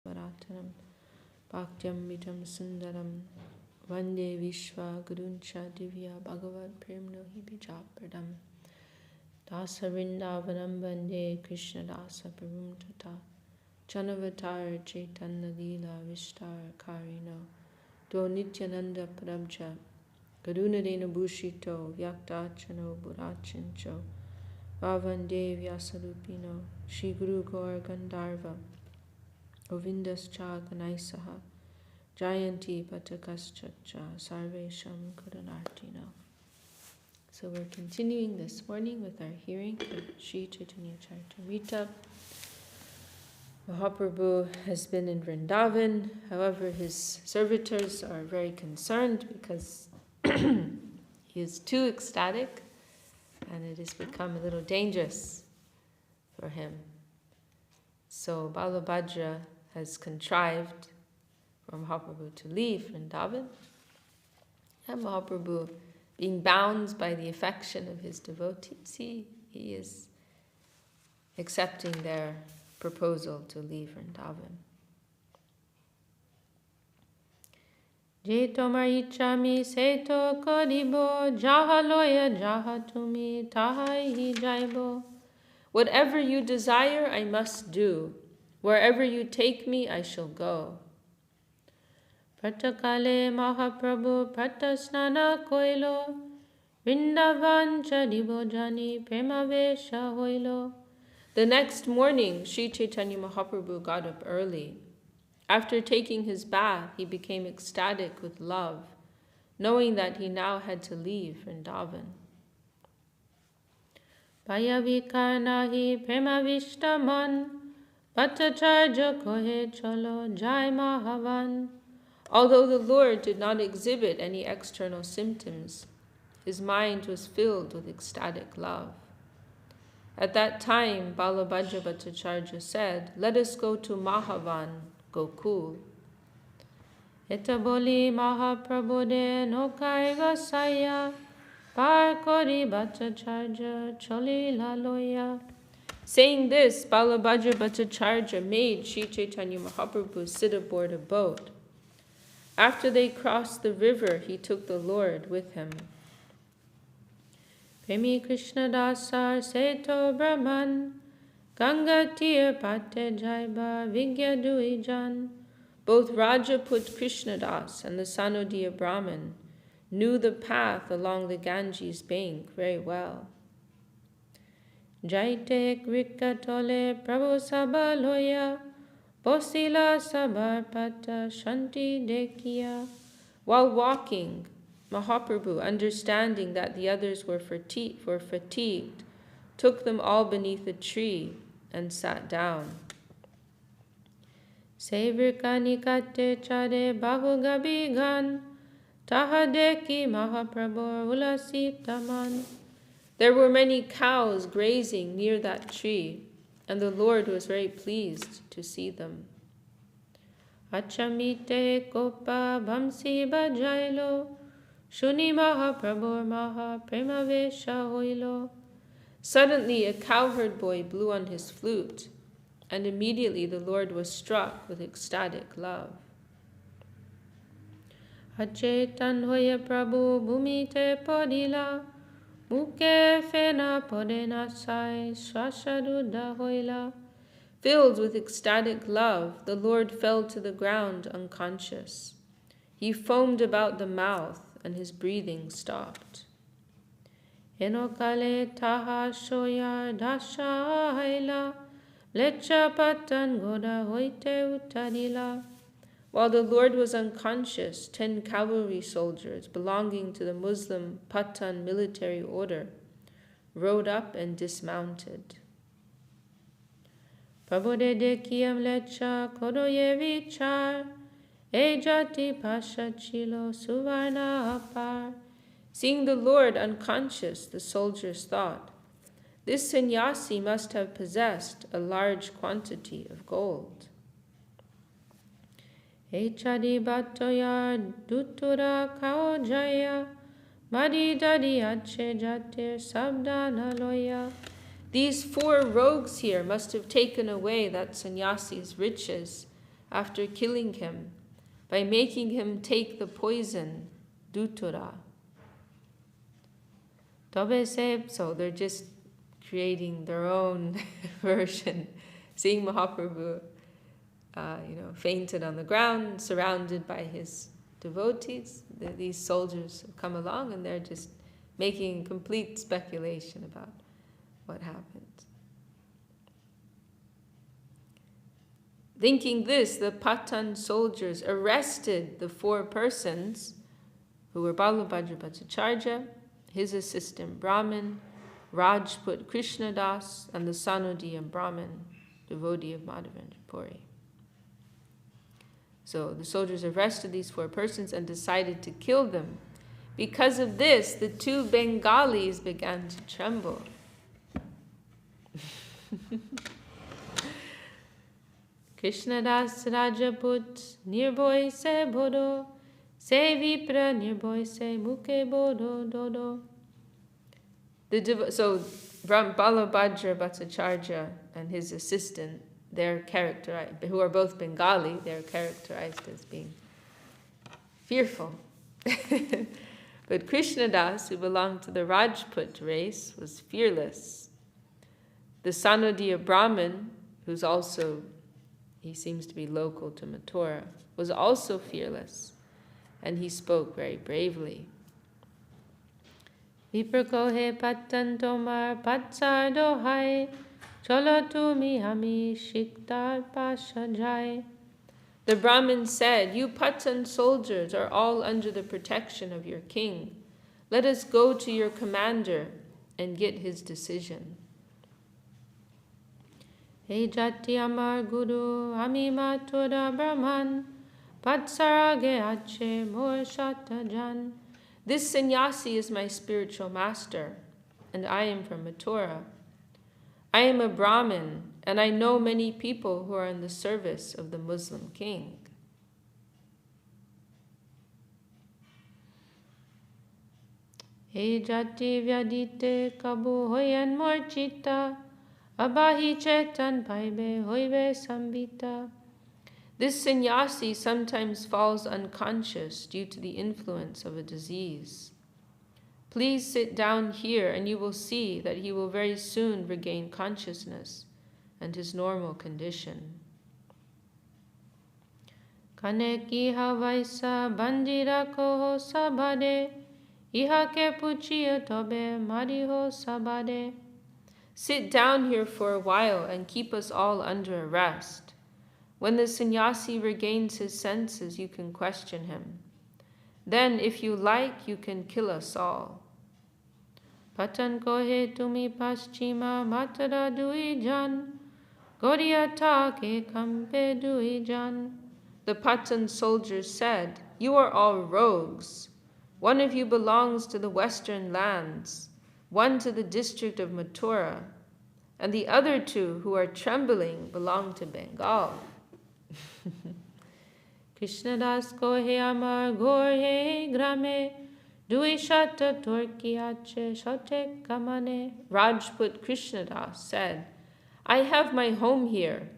Varatanam Bhaktyamritam Sundaram Vande Vishwa Guruncha Divya Bhagavad Premno Hibijapradam Dasa Vrindavanam Vande Krishna Dasa Parum Tata Chanavatar Chaitanya Lila Vishtar Karino Do Nityananda Prabja Karunadena Bhushito Vyaktachano Burachincho Bhavande Vyasadupino Shri Guru Gaur Gandharva Govindascha Ganaisaha Jayanti Patakas Ch.Ch. Sarvesham Karanartina. So we're continuing this morning with our hearing of Sri Chaitanya Charitamrita. Mahaprabhu has been in Vrindavan, however his servitors are very concerned because he is too ecstatic and it has become a little dangerous for him. So Balabhadra has contrived for Mahaprabhu to leave Vrindavan, and Mahaprabhu, being bound by the affection of his devotees, he is accepting their proposal to leave Vrindavan. Je tomar ichami seto koribo, jaha loya jaha tumi tahai hi jaibo. Whatever you desire, I must do. Wherever you take me, I shall go. Pratakale Mahaprabhu pratasnana koilo, Vrindavan chadibo jani premavesha hoilo. The next morning, Sri Chaitanya Mahaprabhu got up early. After taking his bath, he became ecstatic with love, knowing that he now had to leave Vrindavan. Payavikarnahi premavishtaman, Bhattacharya kohe cholo jai Mahavan. Although the Lord did not exhibit any external symptoms, his mind was filled with ecstatic love. At that time, Balabhadra Bhattacharya said, "Let us go to Mahavan, Gokul." Etaboli Mahaprabhu de nokai vasaya, par kori Bhattacharya choli laloya. Saying this, Balabhadra Bhattacharya made Sri Chaitanya Mahaprabhu sit aboard a boat. After they crossed the river, he took the Lord with him. Premi Krishna Dasar Seto Brahman, Ganga Tir Pate Jaiba Vigya Duijan. Both Rajaput Krishnadas and the Sanodiya Brahman knew the path along the Ganges bank very well. Jaite Krikatole Prabhu Sabaloya, Bosila Sabarpata Shanti Dekiya. While walking, Mahaprabhu, understanding that the others were fatigued, took them all beneath a tree and sat down. Sevirkani kate chade bahu gabigan, tahadeki Mahaprabhu ulasitaman. There were many cows grazing near that tree, and the Lord was very pleased to see them. Achamite kopa bhamsi bajailo, shuni Mahaprabhu maha premavesha hoilo. Suddenly a cowherd boy blew on his flute, and immediately the Lord was struck with ecstatic love. Achetan hoya Prabhu bhumite podila, muke fena podena sai shasharuda hoila. Filled with ecstatic love, the Lord fell to the ground unconscious. He foamed about the mouth, and his breathing stopped. Enokale taha shoyar dasha haila, lecha patan goda hoite utadila. While the Lord was unconscious, 10 cavalry soldiers belonging to the Muslim Patan military order rode up and dismounted. Prabhude dekiyam lecha kodoye vichar, ejati pasha chilo suvarna apar. Seeing the Lord unconscious, the soldiers thought, this sannyasi must have possessed a large quantity of gold. Echadi batoya dutura kao jaya, madi dadi ache jatir sabdana loya. These 4 rogues here must have taken away that sannyasi's riches after killing him by making him take the poison, Dutura. So they're just creating their own version. Seeing Mahaprabhu, fainted on the ground, surrounded by his devotees, these soldiers have come along and they're just making complete speculation about what happened. Thinking this, the Patan soldiers arrested the 4 persons who were Balabhadra Bhattacharya, his assistant Brahmin, Rajput Krishnadas, and the Sanodiya Brahmin, devotee of Madhavendra Puri. So the soldiers arrested these 4 persons and decided to kill them. Because of this, the 2 Bengalis began to tremble. Krishnadas Rajaput Nirboy se bodo, se vipra nirboy se muke bodo dodo. So Balabhadra Bhattacharya and his assistant, they're characterized, who are both Bengali, they're characterized as being fearful. But Krishnadas, who belonged to the Rajput race, was fearless. The Sanodiya Brahmin, who's also, he seems to be local to Mathura, was also fearless, and he spoke very bravely. Viprakohe patan tomar patsar dohai, cholo tumi hami shiktar pasajai. The Brahmin said, "You Patan soldiers are all under the protection of your king. Let us go to your commander and get his decision." Hey jati amar guru ami mathura brahman, patsarage ache mor shatajan. This sannyasi is my spiritual master, and I am from Mathura. I am a Brahmin, and I know many people who are in the service of the Muslim king. He jati vyadite kabu hoyan morchita, abahi chetan paibe hoibe sambita. This sannyasi sometimes falls unconscious due to the influence of a disease. Please sit down here and you will see that he will very soon regain consciousness and his normal condition. Kaneki havaisa bandira koho sabade, ihake puchiya tobe mariho sabade. Sit down here for a while and keep us all under arrest. When the sannyasi regains his senses, you can question him. Then, if you like, you can kill us all. Patan kohe tumi paschima matara duijan, goriata ke kampe duijan. The Patan soldiers said, "You are all rogues. One of you belongs to the western lands, one to the district of Mathura, and the other 2 who are trembling belong to Bengal." Krishnadas kohe amar gor he grame, dui shata torki ache shotek kamane. Rajput Krishnadas said, "I have my home here,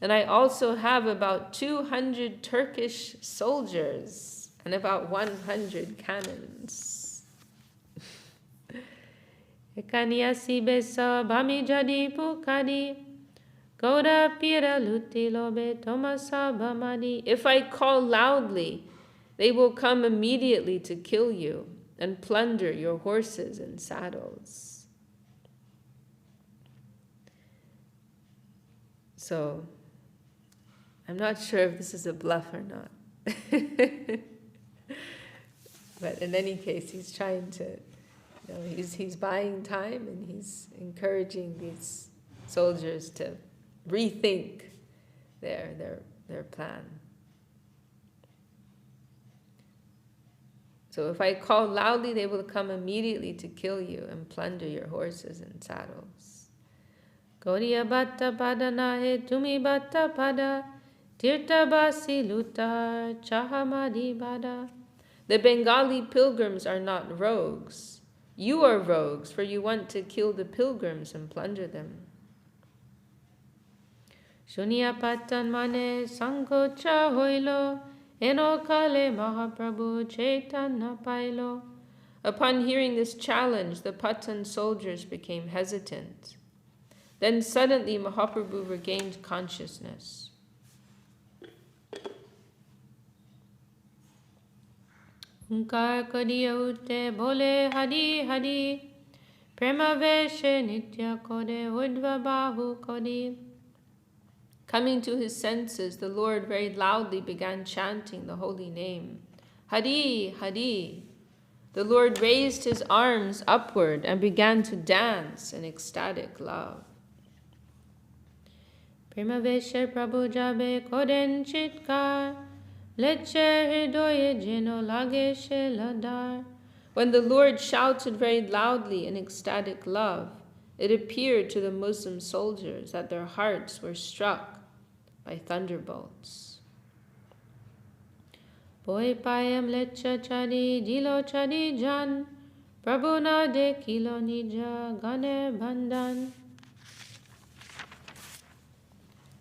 and I also have about 200 Turkish soldiers and about 100 cannons." Ekaniasi besa bami jadi pukadi, goda pira luti lobe tomasa bamadi. If I call loudly, they will come immediately to kill you and plunder your horses and saddles. So, I'm not sure if this is a bluff or not. But in any case, he's trying to, he's buying time and he's encouraging these soldiers to rethink their plan. So if I call loudly, they will come immediately to kill you and plunder your horses and saddles. Goriya batta pada nahe tumi batta pada, tirta basi lutar chahamadi bada. The Bengali pilgrims are not rogues. You are rogues, for you want to kill the pilgrims and plunder them. Shunya patan mane sankocha hoilo, enokale Mahaprabhu Chaitanya pailo. Upon hearing this challenge, the Patan soldiers became hesitant. Then suddenly Mahaprabhu regained consciousness. Unkar kadiya utte bole hari hari, prema veshe nitya kode udva bahu kodi. Coming to his senses, the Lord very loudly began chanting the holy name. Hari, Hari. The Lord raised his arms upward and began to dance in ecstatic love. Premaveshe Prabhu jabe koden chitkar, leche hridoye jeno lageshe ladar. When the Lord shouted very loudly in ecstatic love, it appeared to the Muslim soldiers that their hearts were struck by thunderbolts. Boy payam lecha chadi dilo chadi jan, Prabhu na de kilo nija gane bandhan.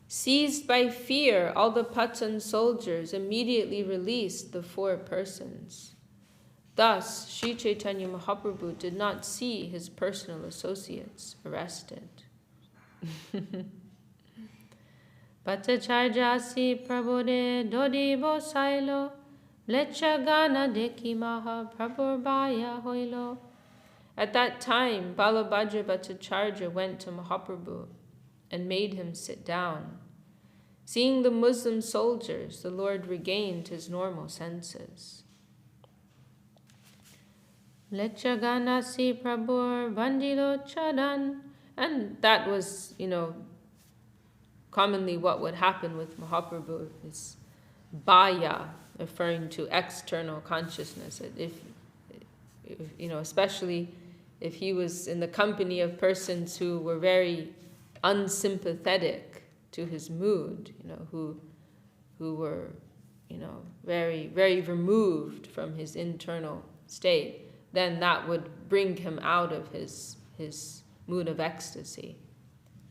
Seized by fear, all the Patan soldiers immediately released the 4 persons. Thus, Sri Chaitanya Mahaprabhu did not see his personal associates arrested. Patacharjasi prabode dodi bosailo, lecha gana deki maha praburbaya hoilo. At that time, Balabhadra Bhattacharya went to Mahaprabhu and made him sit down. Seeing the Muslim soldiers, the Lord regained his normal senses. Lecha gana si prabur bandilo chadan. And that was, commonly what would happen with Mahaprabhu, is baya, referring to external consciousness. If especially if he was in the company of persons who were very unsympathetic to his mood, who were, very, very removed from his internal state, then that would bring him out of his mood of ecstasy.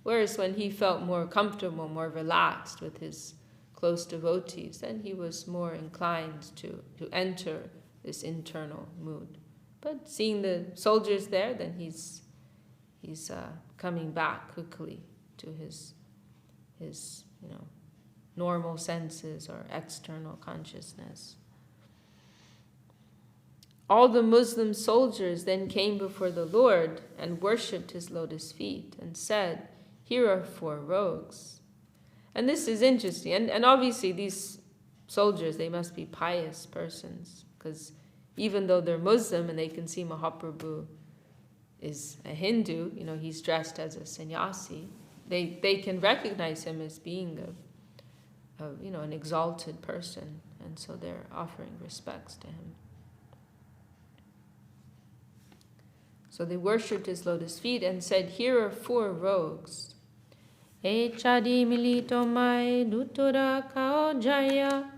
Whereas when he felt more comfortable, more relaxed with his close devotees, then he was more inclined to enter this internal mood. But seeing the soldiers there, then he's coming back quickly to his normal senses or external consciousness. All the Muslim soldiers then came before the Lord and worshipped his lotus feet and said, "Here are 4 rogues." And this is interesting. And obviously these soldiers, they must be pious persons, because even though they're Muslim and they can see Mahaprabhu is a Hindu, he's dressed as a sannyasi, they can recognize him as being an exalted person, and so they're offering respects to him. So they worshipped his lotus feet and said, "Here are 4 rogues. E chadi mili tomai dutura kao jaya,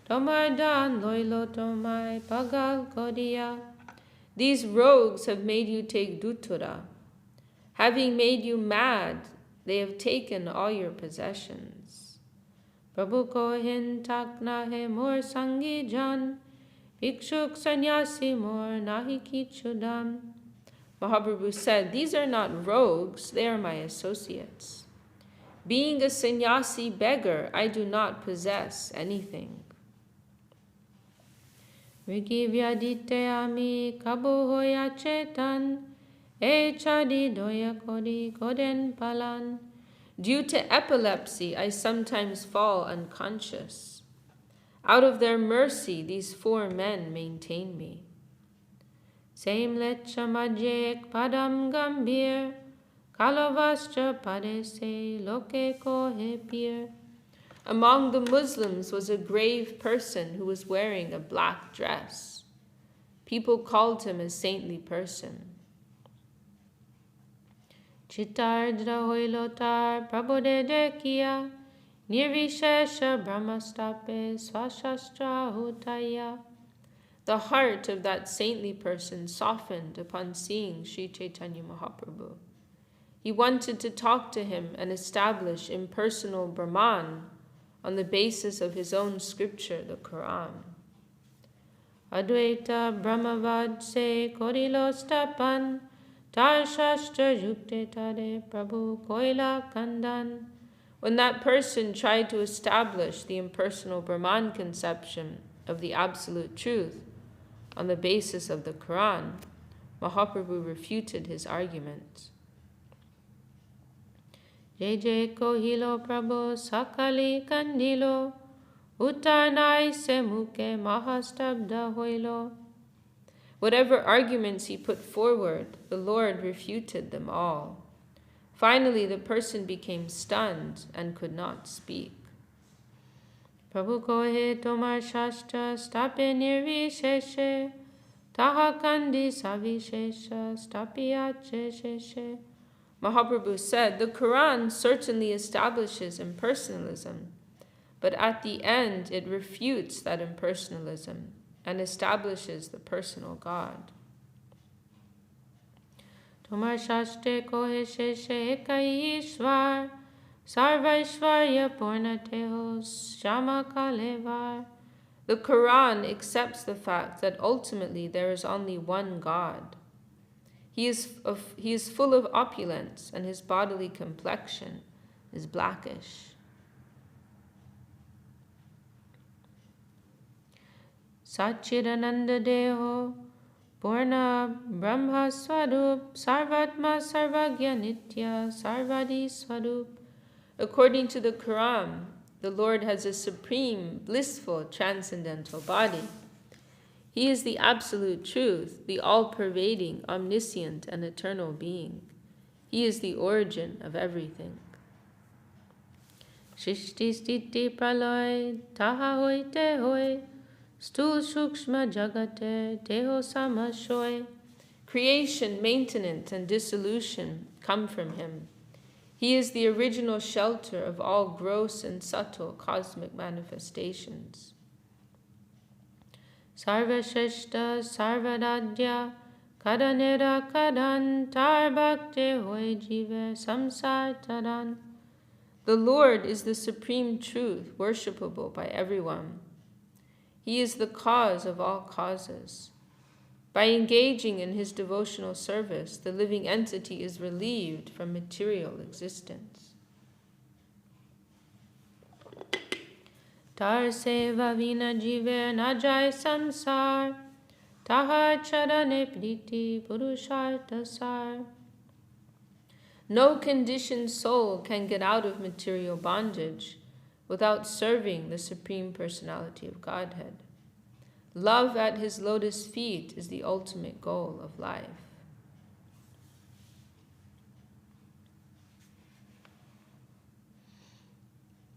tomai dan loilo tomai pagal kodia." These rogues have made you take dutura. Having made you mad, they have taken all your possessions. Prabhu ko hin tak nahe mor sangi jan, bhikshuk sannyasi mor nahi kichudam. Mahaprabhu said, "These are not rogues, they are my associates. Being a sannyasi beggar, I do not possess anything." Rigivyadite ami kabu hoya chetan, e chadi doya kodi koden palan. Due to epilepsy, I sometimes fall unconscious. Out of their mercy, these 4 men maintain me. Same lecha majek padam gambir, kalavascha padese loke kohe pir. Among the Muslims was a grave person who was wearing a black dress. People called him a saintly person. Chittardra hoilotar prabode dekia, nirvishesha brahmastape swashastra hutaya. The heart of that saintly person softened upon seeing Sri Chaitanya Mahaprabhu. He wanted to talk to him and establish impersonal Brahman on the basis of his own scripture, the Quran. Advaita Brahmavad se korilo stapan, tar shastra yukte tare prabhu koila kandan. When that person tried to establish the impersonal Brahman conception of the absolute truth on the basis of the Quran, Mahaprabhu refuted his arguments. Ch.Ch. kohilo prabhu sakali kandilo, uttanai se muke mahastabda hoilo. Whatever arguments he put forward, the Lord refuted them all. Finally, the person became stunned and could not speak. Prabhu kohe tomar shastra stape nirvisheshe, taha kandi savishesha stapiyache sheshe. Mahaprabhu said, the Quran certainly establishes impersonalism, but at the end it refutes that impersonalism and establishes the personal God. Tomar shastre kohe sheshe ekai ishvar, sarvaishvarya purnateho shama kalevar. The Quran accepts the fact that ultimately there is only one God. He is full of opulence, and his bodily complexion is blackish. Satchidananda Deho Purna Brahma Swarup Sarvatma Sarvagya Nitya Sarvadi Swarup. According to the Quran, the Lord has a supreme, blissful, transcendental body. He is the absolute truth, the all-pervading, omniscient, and eternal being. He is the origin of everything. Shrishti stiti praloy taha hoite hoy, stul shukshma jagate teho samashoy. Creation, maintenance, and dissolution come from him. He is the original shelter of all gross and subtle cosmic manifestations. Sarvasheshta sarvadadya kadanera kadan tar bhakte hoy jive samsar tadan. The Lord is the supreme truth, worshipable by everyone. He is the cause of all causes. By engaging in his devotional service, the living entity is relieved from material existence. Tar seva vina jive na jai samsar, tahar charane priti purusharta sar. No conditioned soul can get out of material bondage without serving the Supreme Personality of Godhead. Love at his lotus feet is the ultimate goal of life.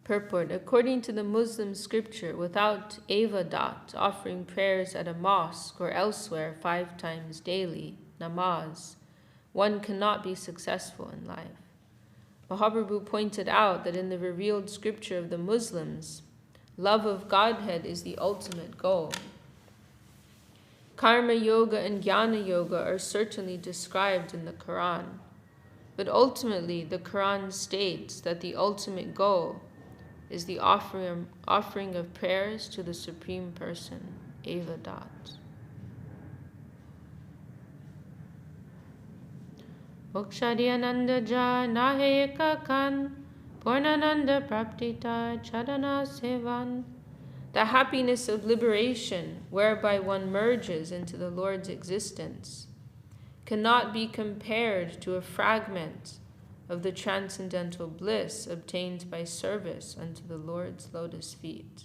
Purport. According to the Muslim scripture, without ibadat, offering prayers at a mosque or elsewhere 5 times daily, namaz, one cannot be successful in life. Mahaprabhu pointed out that in the revealed scripture of the Muslims, love of Godhead is the ultimate goal. Karma yoga and jnana yoga are certainly described in the Quran, but ultimately the Quran states that the ultimate goal is the offering of prayers to the Supreme Person, ibadat. Mokshadyananda ja nahe ekakan, purnananda praptita chadana sevan. The happiness of liberation, whereby one merges into the Lord's existence, cannot be compared to a fragment of the transcendental bliss obtained by service unto the Lord's lotus feet.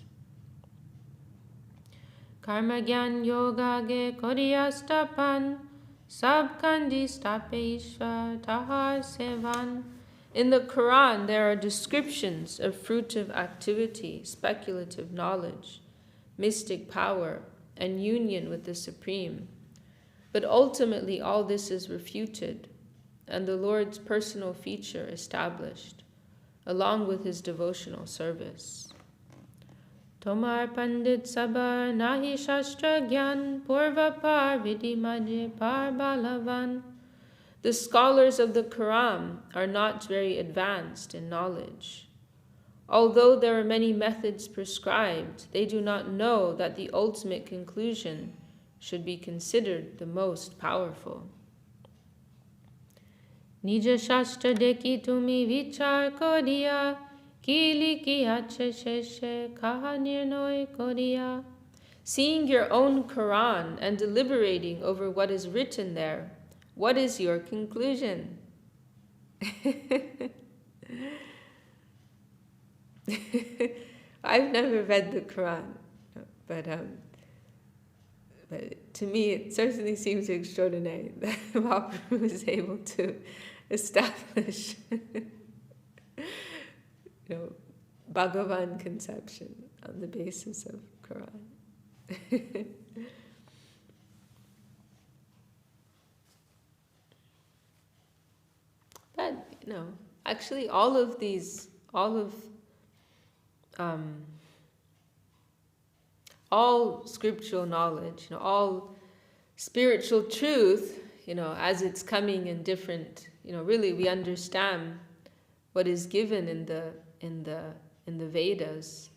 Karma gyan yoga ge koriyastapan, sab kandi stape ishva tahar sevan. In the Quran, there are descriptions of fruitive activity, speculative knowledge, mystic power, and union with the Supreme. But ultimately, all this is refuted, and the Lord's personal feature established, along with his devotional service. Tomar pandit sabar nahi shastra gyan, purva par vidhi maje par balavan. The scholars of the Quran are not very advanced in knowledge. Although there are many methods prescribed, they do not know that the ultimate conclusion should be considered the most powerful. Nija Shastra deki tumi vichar koriya, ki likiya Ch.Ch kaha nirnoy koriya. Seeing your own Quran and deliberating over what is written there, what is your conclusion? I've never read the Quran, but to me it certainly seems extraordinary that Mahaprabhu was able to establish Bhagavan conception on the basis of Quran. But actually all scriptural knowledge, all spiritual truth, as it's coming in different, really we understand what is given in the Vedas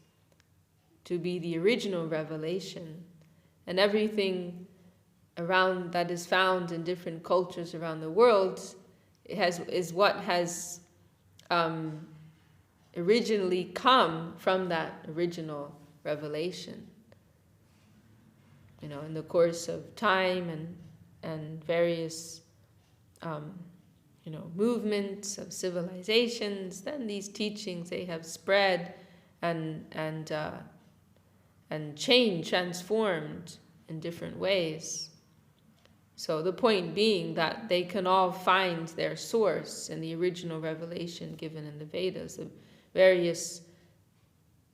to be the original revelation, and everything around that is found in different cultures around the world is what has originally come from that original revelation. In the course of time and various movements of civilizations, then these teachings, they have spread and changed, transformed in different ways. So the point being that they can all find their source in the original revelation given in the Vedas. The various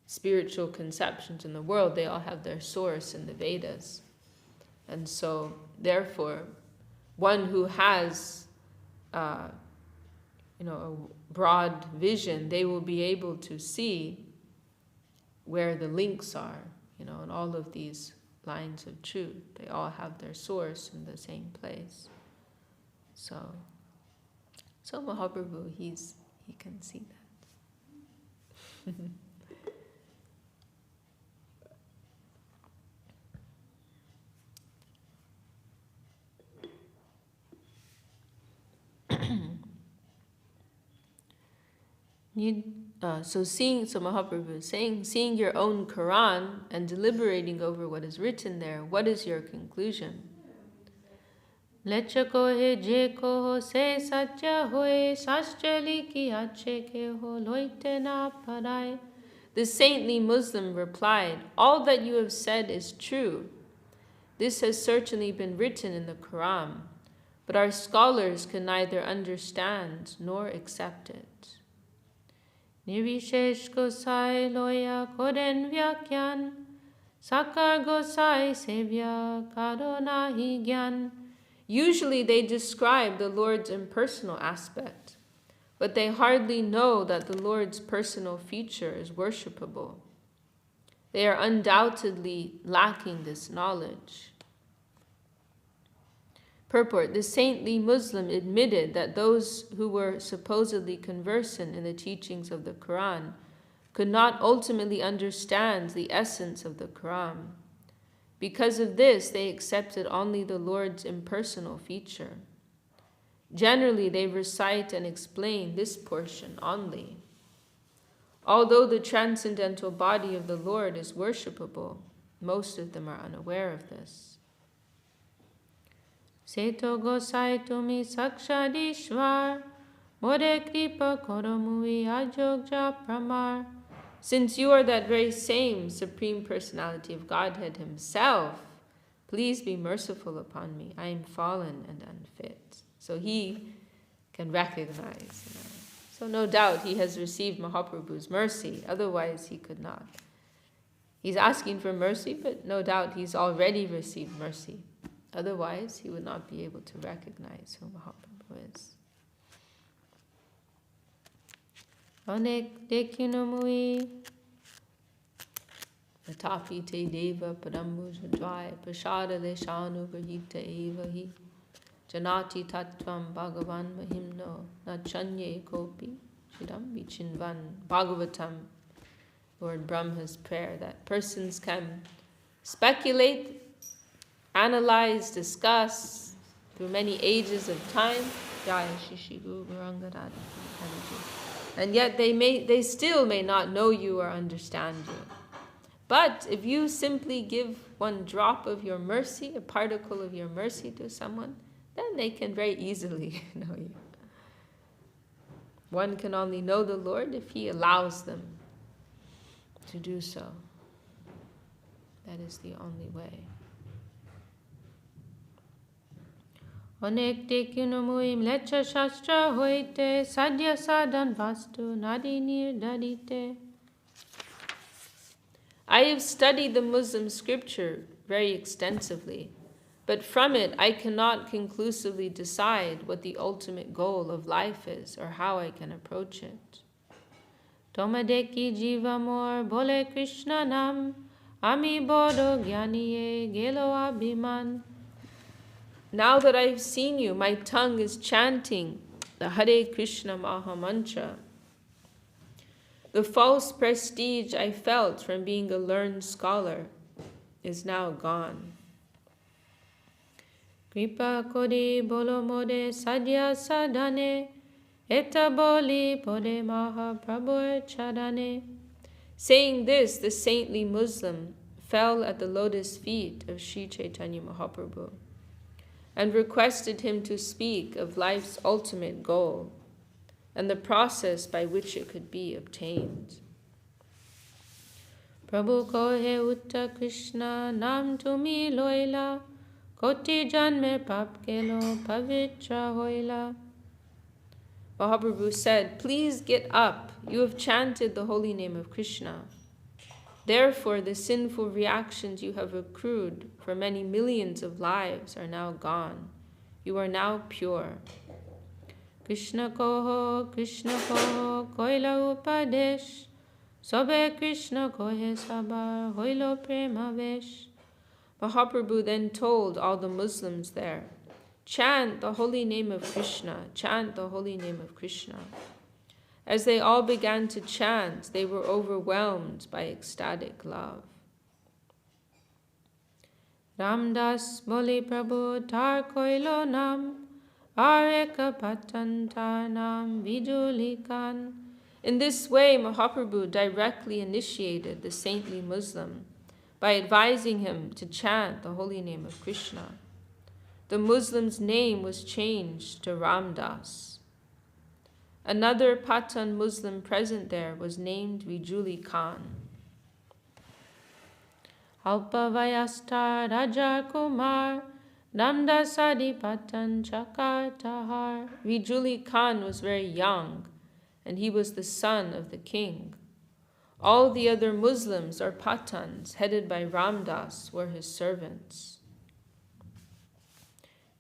spiritual conceptions in the world, they all have their source in the Vedas. And so, therefore, one who has a broad vision, they will be able to see where the links are, in all of these lines of truth. They all have their source in the same place. So Mahaprabhu, he can see that. So Mahaprabhu is saying, seeing your own Quran and deliberating over what is written there, what is your conclusion? The saintly Muslim replied, all that you have said is true. This has certainly been written in the Quran, but our scholars can neither understand nor accept it. Nirvishesh Gosai Loya Koden Vyakyan, Sakar Gosai Sevya Karonahi Gyan. Usually they describe the Lord's impersonal aspect, but they hardly know that the Lord's personal feature is worshipable. They are undoubtedly lacking this knowledge. Purport: the saintly Muslim admitted that those who were supposedly conversant in the teachings of the Quran could not ultimately understand the essence of the Quran. Because of this, they accepted only the Lord's impersonal feature. Generally, they recite and explain this portion only. Although the transcendental body of the Lord is worshipable, most of them are unaware of this. Seto Gosai Tumi Sakshadishwar, More Kripa Koromui Ajogja Pramar. Since you are that very same Supreme Personality of Godhead Himself, please be merciful upon me. I am fallen and unfit. So he can recognize. So no doubt he has received Mahaprabhu's mercy, otherwise he could not. He's asking for mercy, but no doubt he's already received mercy. Otherwise, he would not be able to recognize who Mahaprabhu is. Anek dekinamui Atapi te deva padambujadvai prashada leshanu grahita eva hi Janati tattvam bhagavan mahimno na chanye kopi chidam vichinvan. Bhagavatam, Lord Brahma's prayer, that persons can speculate, analyze, discuss through many ages of time. And yet they still may not know you or understand you. But if you simply give one drop of your mercy, a particle of your mercy to someone, then they can very easily know you. One can only know the Lord if He allows them to do so. That is the only way. Onek tekinomuim lecha shastra hoite sadhya sadhan vastu nadinir dadite. I have studied the Muslim scripture very extensively, but from it I cannot conclusively decide what the ultimate goal of life is or how I can approach it. Tomadeki jivamor bole Krishna nam ami bodo gyaniye gelo abhiman. Now that I've seen you, my tongue is chanting the Hare Krishna Maha Mantra. The false prestige I felt from being a learned scholar is now gone. Kripa kodi bolo mode sadhya sadhane eta boli pode maha prabhu chadane. Saying this, the saintly Muslim fell at the lotus feet of Sri Chaitanya Mahaprabhu and requested him to speak of life's ultimate goal and the process by which it could be obtained. Prabhu kohe utta Krishna nam tumi loila koti janme pap kelo pavitra hoila. Mahaprabhu said, "Please get up. You have chanted the holy name of Krishna. Therefore, the sinful reactions you have accrued for many millions of lives are now gone. You are now pure." Krishna koho, koila upadesh, sobe Krishna kohe sabar, hoilo prema vesh. Mahaprabhu then told all the Muslims there, "Chant the holy name of Krishna, chant the holy name of Krishna." As they all began to chant, they were overwhelmed by ecstatic love. Ramdas boli Prabhu tar koilo nam, areka patantar nam vijulikan. In this way, Mahaprabhu directly initiated the saintly Muslim by advising him to chant the holy name of Krishna. The Muslim's name was changed to Ramdas. Another Patan Muslim present there was named Vijuli Khan. Alpa Vayastar Rajar Kumar Ramdasadi Patan Chakar Tahar. Vijuli Khan was very young, and he was the son of the king. All the other Muslims or Patans, headed by Ramdas, were his servants.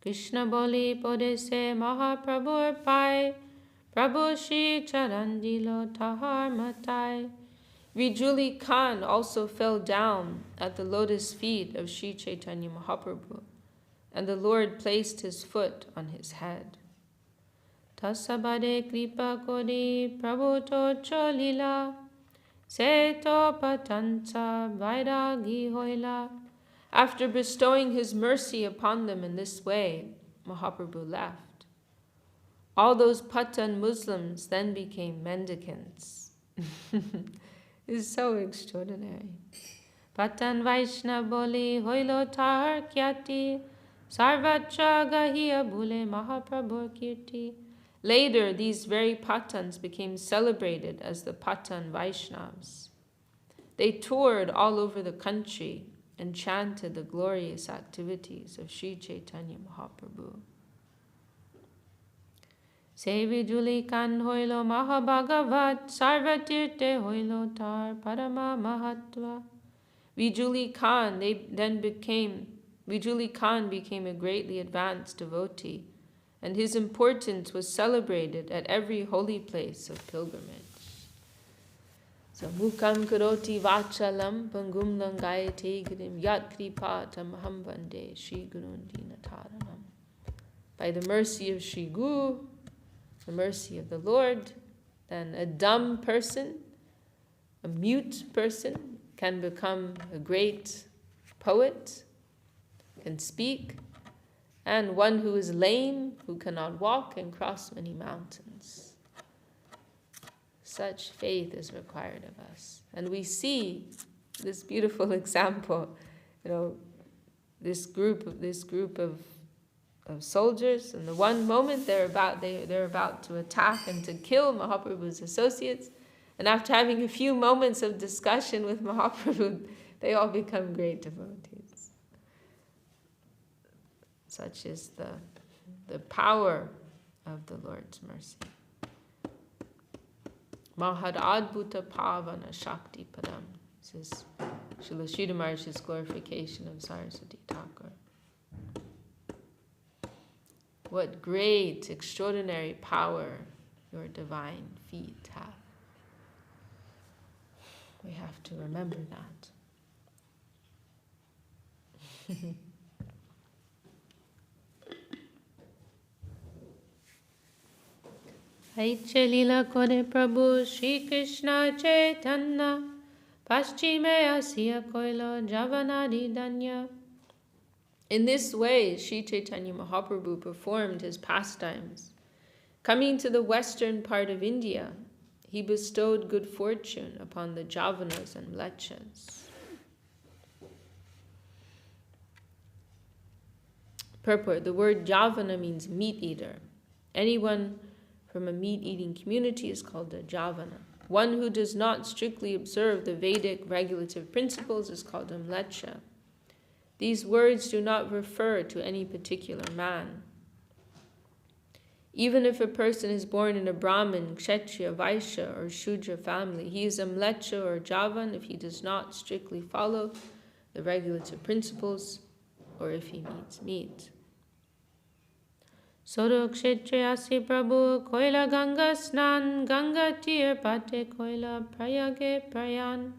Krishna Boli Podese Mahaprabhu Pai Prabhu Shri Charandilo Tahar Matai. Vijuli Khan also fell down at the lotus feet of Sri Chaitanya Mahaprabhu, and the Lord placed his foot on his head. Tasabade Kripa Kodi Prabhu Tocho Lila Seto Patansa Vairagi Hoila. After bestowing his mercy upon them in this way, Mahaprabhu left. All those Patan Muslims then became mendicants. It's so extraordinary. Patan Vaishnav Boli Hoilo Tar Kyati Sarvatra Gahiya Bule Mahaprabhu Kirti. Later, these very Patans became celebrated as the Patan Vaishnavas. They toured all over the country and chanted the glorious activities of Sri Chaitanya Mahaprabhu. Sevi Juli Kan Hoilo Mahabhagavat Sarvatirte Hoilo Tar Parama Mahatva. Vijuli Khan became a greatly advanced devotee, and his importance was celebrated at every holy place of pilgrimage. So Mukam Karoti Vachalam Pangum Langayate Girim Yat Kripatam Hambande Shri Gurundina Taranam. by the mercy of Shri Guru, the mercy of the Lord, then a dumb person, a mute person, can become a great poet, can speak, and one who is lame, who cannot walk, can cross many mountains. Such faith is required of us. And we see this beautiful example, this group of soldiers, and the one moment they're about to attack and to kill Mahaprabhu's associates, and after having a few moments of discussion with Mahaprabhu, they all become great devotees. Such is the power of the Lord's mercy. Mahad Adbhuta Pavana Shakti Padam. This is Srila Sridhar Maharaj's glorification of Saraswati Thakur. What great, extraordinary power your divine feet have. We have to remember that. Ch.Ch Lila Kore Prabhu Shri Krishna Chaitanya Paschime Asya Koilo Javanadi Danya. In this way, Sri Chaitanya Mahaprabhu performed his pastimes. Coming to the western part of India, he bestowed good fortune upon the Javanas and Mlechas. Purport: the word Javana means meat eater. Anyone from a meat-eating community is called a Javana. One who does not strictly observe the Vedic regulative principles is called a Mlecha. These words do not refer to any particular man. Even if a person is born in a Brahmin, Kshatriya, Vaishya, or Shudra family, he is a Mlecha or Javan if he does not strictly follow the regulative principles or if he eats meat. Soro Kshetriyasi Prabhu Koila Ganga Snan Ganga Tir Pate Koila Prayage Prayan.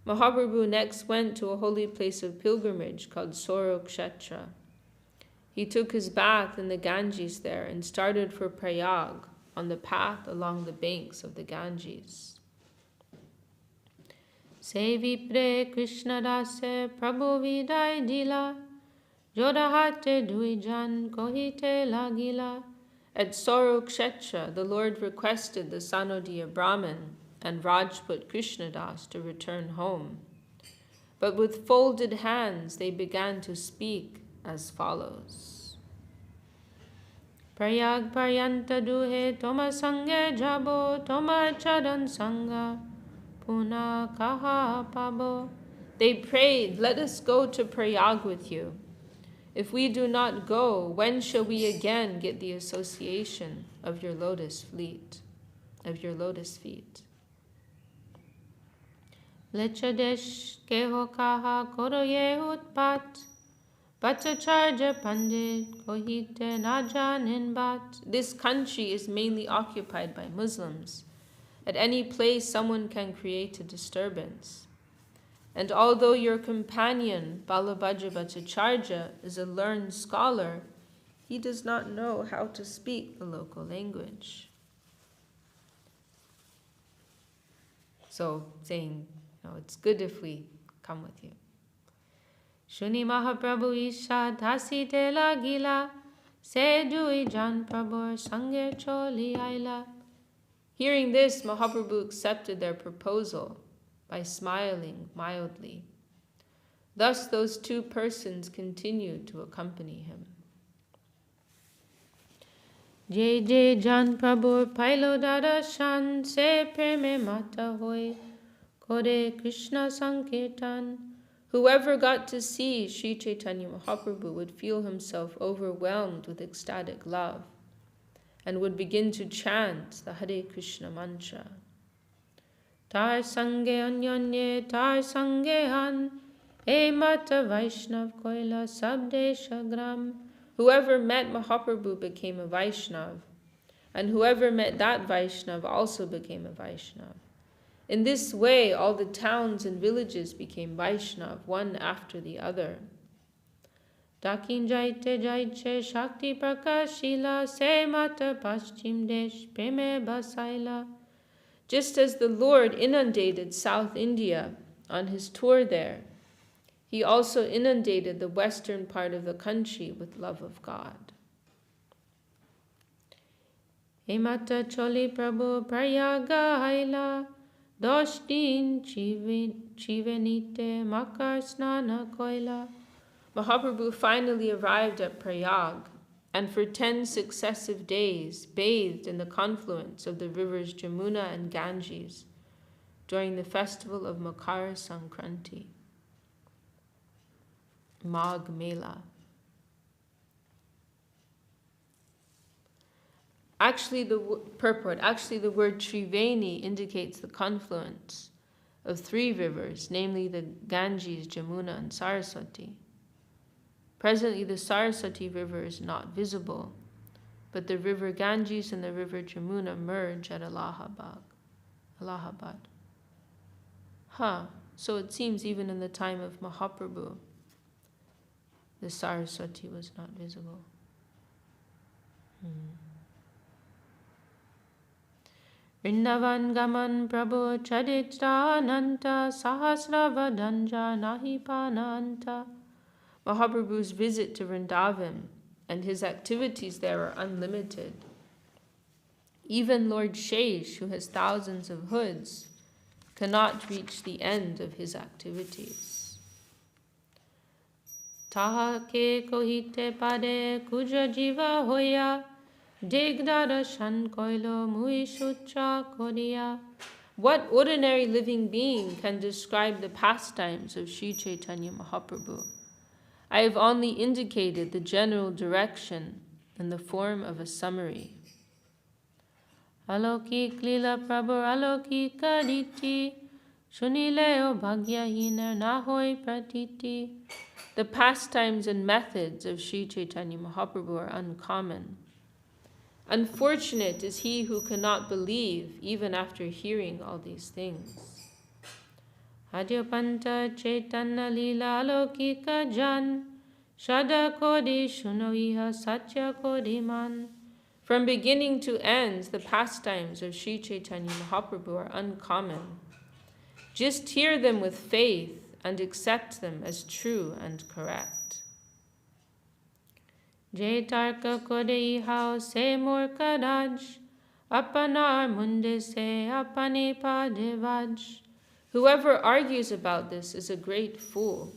Mahaprabhu next went to a holy place of pilgrimage called Soro Kshetra. He took his bath in the Ganges there and started for Prayag on the path along the banks of the Ganges. Se vipre Krishna dase Prabhu vidai dila Jodahate duijan kohite lagila. At Soro Kshetra, the Lord requested the Sanodiya Brahmin and Rajput Krishnadas to return home. But with folded hands they began to speak as follows. Prayag Paryanta duhe Toma Sange Jabo Toma Chadan Sangha Puna Kaha Pabo. They prayed, let us go to Prayag with you. If we do not go, when shall we again get the association of your lotus feet? Lechadesh keho kaha koroye utpat, bhattacharya pandit kohite najanin bat. This country is mainly occupied by Muslims. At any place someone can create a disturbance. And although your companion, Balabhadra Bhattacharya, is a learned scholar, he does not know how to speak the local language. So, saying, it's good if we come with you. Shuni Mahaprabhu Isha Dhasi Tela Gila, Se Dui Jan Prabhu Sange Choli Aila. Hearing this, Mahaprabhu accepted their proposal by smiling mildly. Thus those two persons continued to accompany him. Jai Jai Jan Prabhu Pailo Dada Shan Se Preme Mata Hoy Kore Krishna Sankirtan. Whoever got to see Sri Chaitanya Mahaprabhu would feel himself overwhelmed with ecstatic love and would begin to chant the Hare Krishna mantra. Tar sange anyanye tar sange han, e mata Vaishnav koila sabde shagram. Whoever met Mahaprabhu became a Vaishnav, and whoever met that Vaishnav also became a Vaishnav. In this way, all the towns and villages became Vaishnav, one after the other. Dakin jaite jaite Shakti Prakashila Se Mata Paschim Desh Preme Basaila. Just as the Lord inundated South India on his tour there, he also inundated the western part of the country with love of God. Emata Choli Prabhu Prayaga Haila Doshtin Chivenite Makar Snana Koila. Mahaprabhu finally arrived at Prayag and for 10 successive days bathed in the confluence of the rivers Jamuna and Ganges during the festival of Makara Sankranti, Magh Mela. Actually, the word Triveni indicates the confluence of 3 rivers, namely the Ganges, Jamuna, and Saraswati. Presently, the Saraswati river is not visible, but the river Ganges and the river Jamuna merge at Allahabad. So it seems even in the time of Mahaprabhu, the Saraswati was not visible. Vrindavan Gaman Prabhu Chaditra Ananta Sahasravadanja Nahi Pananta. Mahaprabhu's visit to Vrindavan and his activities there are unlimited. Even Lord Ch.Ch, who has thousands of hoods, cannot reach the end of his activities. Taha ke kohite pade kuja jiva hoya digdara shan koilo mui sutra koriya. What ordinary living being can describe the pastimes of Sri Chaitanya Mahaprabhu? I have only indicated the general direction in the form of a summary. Alokik lila prabhu alokik kariti shunileo bhagyahina nahoi pratiti. The pastimes and methods of Sri Chaitanya Mahaprabhu are uncommon. Unfortunate is he who cannot believe even after hearing all these things. Adyapanta Chaitanya Lila Alokika Jan Shada Kodi Shunoiha Satya Kodi Man. From beginning to end, the pastimes of Sri Chaitanya Mahaprabhu are uncommon. Just hear them with faith and accept them as true and correct. Jaitarka Kodei Hao Se Murka Raj Apanar Munde Se Apane Padevaj. Whoever argues about this is a great fool.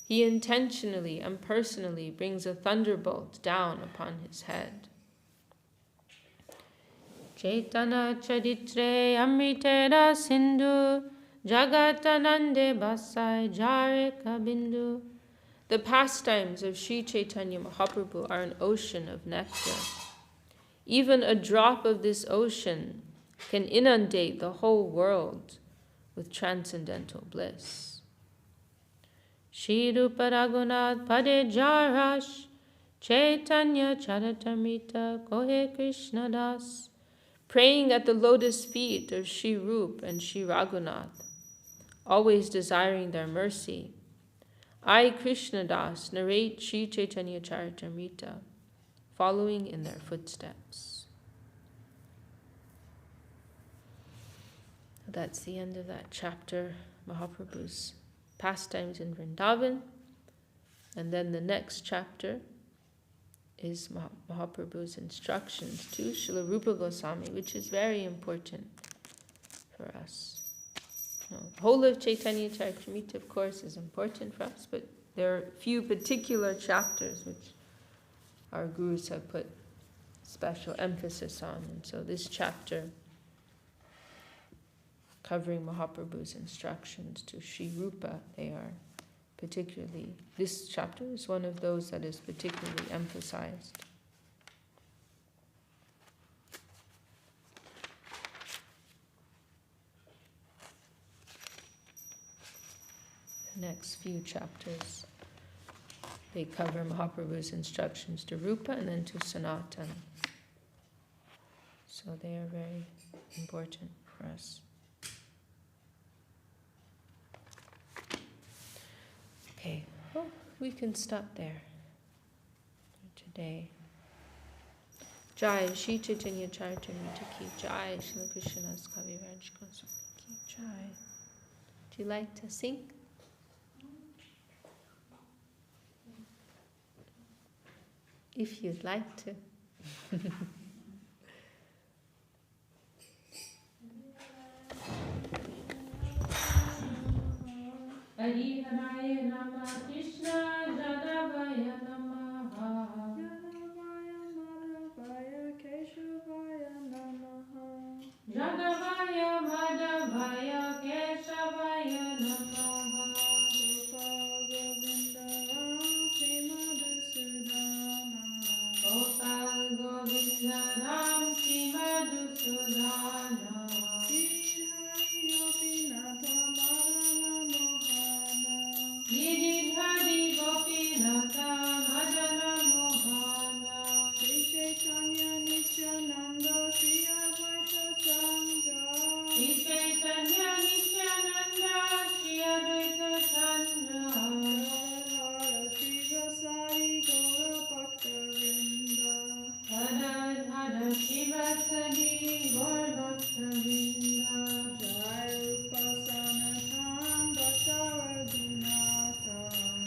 He intentionally and personally brings a thunderbolt down upon his head. Chaitanya Charitre Amritera Sindhu Jagatanande Basai Jareka Bindu. The pastimes of Sri Chaitanya Mahaprabhu are an ocean of nectar. Even a drop of this ocean can inundate the whole world with transcendental bliss. Shri Rupa Raghunath Pade Jarash Chaitanya Charitamrita Kohe Krishna Das. Praying at the lotus feet of Shri Rupa and Shri Raghunath, always desiring their mercy, I, Krishna Das, narrate Shri Chaitanya Charitamrita, following in their footsteps. That's the end of that chapter, Mahaprabhu's pastimes in Vrindavan. And then the next chapter is Mahaprabhu's instructions to Srila Rupa Goswami, which is very important for us. The whole of Chaitanya Charitamrita, of course, is important for us, but there are a few particular chapters which our gurus have put special emphasis on. And so this chapter, covering Mahaprabhu's instructions to Sri Rupa, this chapter is one of those that is particularly emphasized. The next few chapters, they cover Mahaprabhu's instructions to Rupa and then to Sanatan. So they are very important for us. Okay, well, we can stop there. day. Jai Shri Chaitanya Charitamrita ki Jai, Shri Krishna's Kaviraj Goswami ki Jai. Do you like to sing? If you'd like to. Hari Haraya Nama Krishna Jadavaya Namaha Jadavaya Madhavaya Keshavaya Namaha Jadavaya Madhavaya Keshavaya Namaha Gopal Govinda Ram Srimadhusudhana Giridhari Gopinatha Madana Mohana Shri Chaitanya Nityananda Shri Advaita Chandra Shri Chaitanya Nityananda Shri Advaita Chandra Radha Shri Vasari Gaura Bhakta Vrinda Radha Shri Vasari Gaura Bhakta Vrinda Jai Rupa Sanatan Bhatta Raghunatha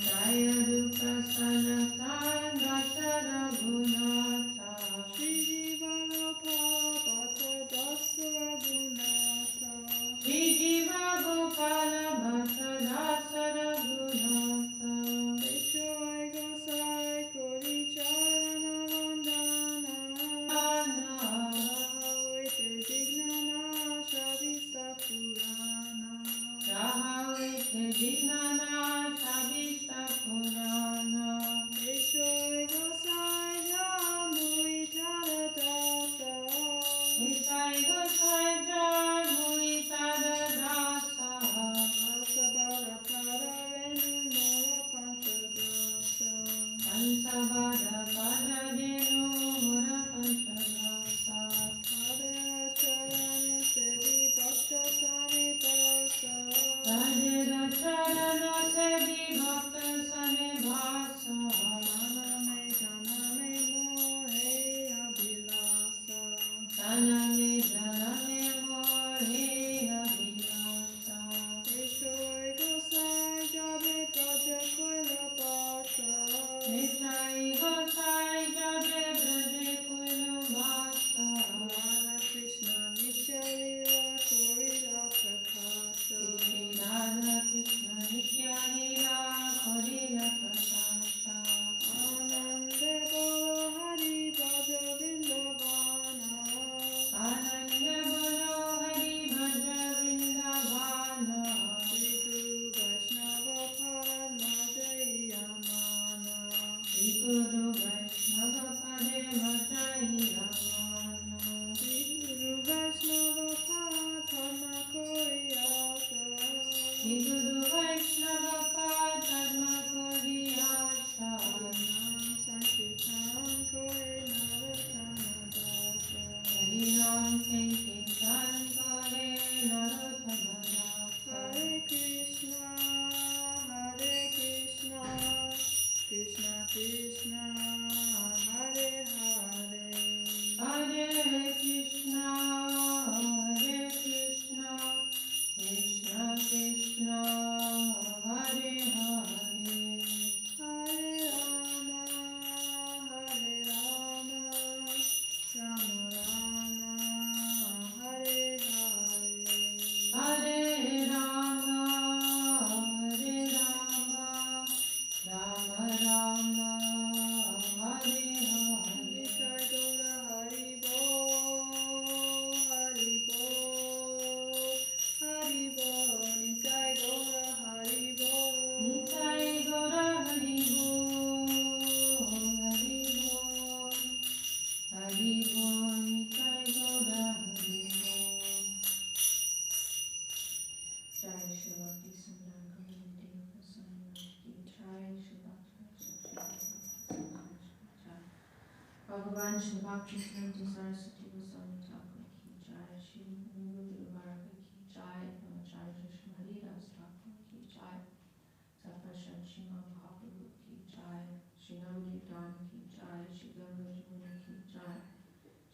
Jai Rupa Sanatan Bhatta Raghunatha Shri Jiva Gopala Bhatta Dasa Raghunatha Shri Jiva Gopala Bhatta Dasa Raghunatha Vishwai Gosai Kori Charana Vandana Jahawite Vignana Shavista Purana Jahawite Vignana Shavista Purana Vishwai Gosai Jamui Tadadasa Vishwai Gosai Jamui Tadadasa Asabara Pada Venu Mora Panchagrasa Pansabada Pada Venu Mora Panchagrasa Padacharana Sevi Bhakta Sani Pasa Padacharana Sevi Bhakta Sani Bhasa Janame Janame Mohe Abhilasa Janame Janame Mohe Abhilasa Vishwai Gosai Jabe Praja Koila Pasa Vishwai Gosai Jabe Praja Koila Pasa Radha Krishna Nitya Lila Korila Prakasha Radha Krishna Nitya Lila Korila Prakasha Anande Bolo Hari Bhaja Vrindavana Anande Bolo Hari Bhaja Vrindavana Shri Guru Vaishnava Padma Jayamana Shri Guru Vaishnava Padma Jayamana Shri Guru Vaishnava Padma Koriyasa Shri Guru Vaishnava Padma Koriyasa Nam Sankirtan Kore Narottama Dasa Hari Ram Sankirtan Kore Narottama Dasa Hare Krishna Krishna Krishna Hare Hare Hare Krishna Krishna Krishna Hare Hare Hare Rama Rama Rama Hare Hare Hare Rama Rama Rama Hare Hare Nitai Gaura Hari Bol Nitai Gaura Hari Bol Nitai Gaura Hari Bol Hari Bol Nitai Gaura Hari Bol Jai Shri Bhakti Sundar Govinda Goswami ki Jai Shri Bhakti Jai Bhagavan Shri Bhakti Siddhanta Saraswati Goswami Thakur ki Jai Shri Guru Varga ki Jai Brahmacharya Shri Haridas Thakur ki Jai Satvashan Shri Mahaprabhu ki Jai Shri Namritan ki Jai Jaya, Shri Ganga Jamuna Ki Jaya,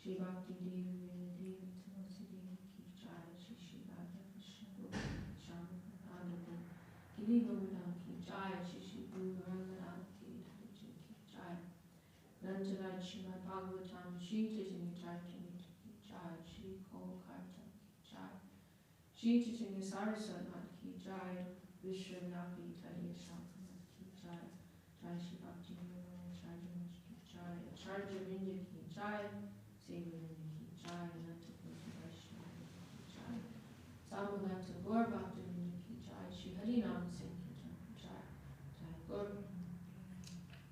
Shri Bhakti Devi Veena Devi Tulsi Devi Ki Jaya, Shri Shri Radha Krishna Gopi Shama Radha Giri Govardhan Ki Jaya, Shri Shri Guru Ranganatha Giri Dhari Ki Jaya, Ranjanat Srimad Bhagavatam, Shri Chaitanya Charitamrita Ki Jaya, Shri Kokarta Ki Jaya, Shri Chaitanya Saraswat Ki Jaya, Vishwanathi Taya Shakamat Ki Jaya, Jai Shri Bhakti Vinod Charjamat Ki Jaya, Charja Vinja Ki Jaya, Sevarinda Ki Jaya, Nata Koti Vaishnava Ki Jaya, Samagata Gaur Bhakta